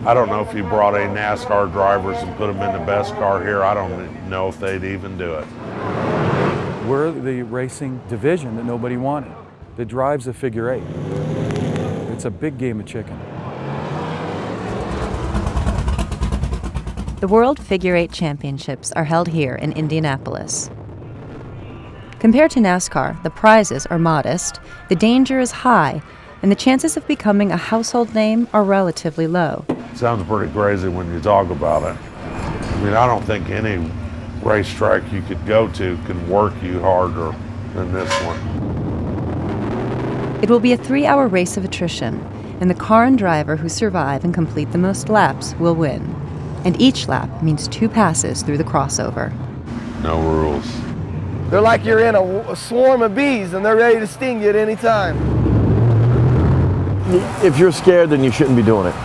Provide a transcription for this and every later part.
I don't know if you brought any NASCAR drivers and put them in the best car here, I don't know if they'd even do it. We're the racing division that nobody wanted, that drives a figure eight. It's a big game of chicken. The World Figure Eight Championships are held here in Indianapolis. Compared to NASCAR, the prizes are modest, the danger is high, and the chances of becoming a household name are relatively low. Sounds pretty crazy when you talk about it. I mean, I don't think any racetrack you could go to can work you harder than this one. It will be a 3-hour race of attrition, and the car and driver who survive and complete the most laps will win. And each lap means 2 passes through the crossover. No rules. They're like you're in a swarm of bees and they're ready to sting you at any time. If you're scared, then you shouldn't be doing it.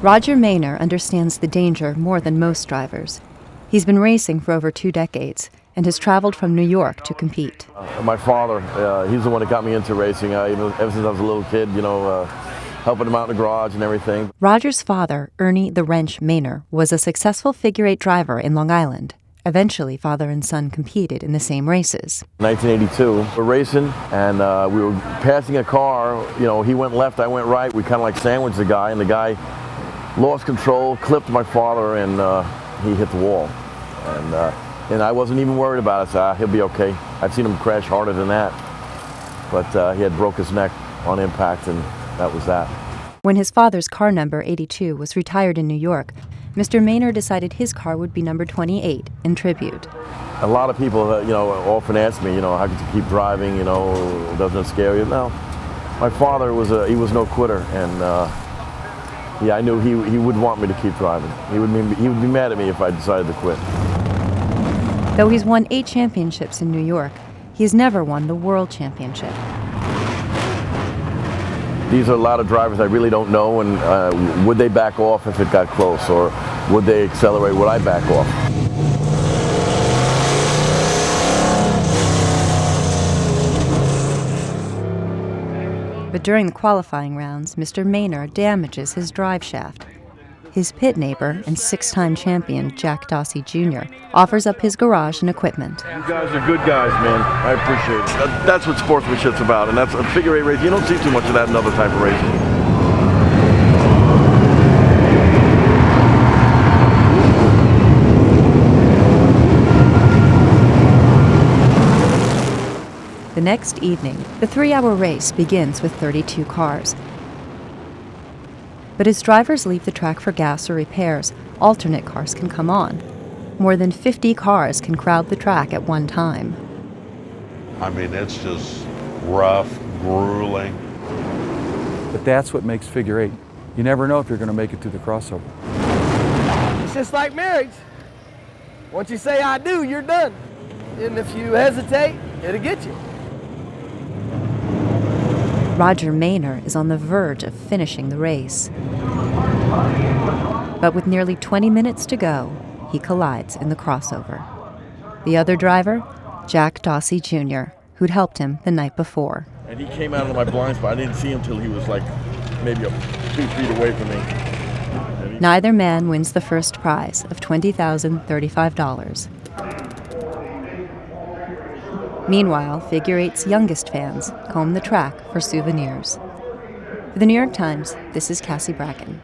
Roger Maynor understands the danger more than most drivers. He's been racing for over 2 decades and has traveled from New York to compete. My father, he's the one that got me into racing. Ever since I was a little kid, helping him out in the garage and everything. Roger's father, Ernie the Wrench Maynor, was a successful figure-8 driver in Long Island. Eventually, father and son competed in the same races. 1982, we're racing, and we were passing a car. He went left, I went right. We kind of like sandwiched the guy, and the guy lost control, clipped my father, and he hit the wall. And I wasn't even worried about it. So he'll be okay. I've seen him crash harder than that, but he had broke his neck on impact, and that was that. When his father's car number 82 was retired in New York, Mr. Maynor decided his car would be number 28 in tribute. A lot of people, often ask me, how could you keep driving? Doesn't it scare you? No. My father was no quitter, and I knew he would want me to keep driving. He would be mad at me if I decided to quit. Though he's won 8 championships in New York, he's never won the World Championship. These are a lot of drivers I really don't know, and would they back off if it got close, or would they accelerate? Would I back off? But during the qualifying rounds, Mr. Maynor damages his drive shaft. His pit neighbor and 6-time champion, Jack Dossie Jr., offers up his garage and equipment. You guys are good guys, man. I appreciate it. That's what sportsmanship's about, and that's a figure-8 race. You don't see too much of that in other type of racing. The next evening, the 3-hour race begins with 32 cars. But as drivers leave the track for gas or repairs, alternate cars can come on. More than 50 cars can crowd the track at one time. I mean, it's just rough, grueling. But that's what makes figure 8. You never know if you're going to make it to the crossover. It's just like marriage. Once you say I do, you're done. And if you hesitate, it'll get you. Roger Maynor is on the verge of finishing the race. But with nearly 20 minutes to go, he collides in the crossover. The other driver, Jack Dossie Jr., who'd helped him the night before. And he came out of my blind spot. I didn't see him till he was like maybe 2 feet away from me. Neither man wins the first prize of $20,035. Meanwhile, Figure Eight's youngest fans comb the track for souvenirs. For the New York Times, this is Cassie Bracken.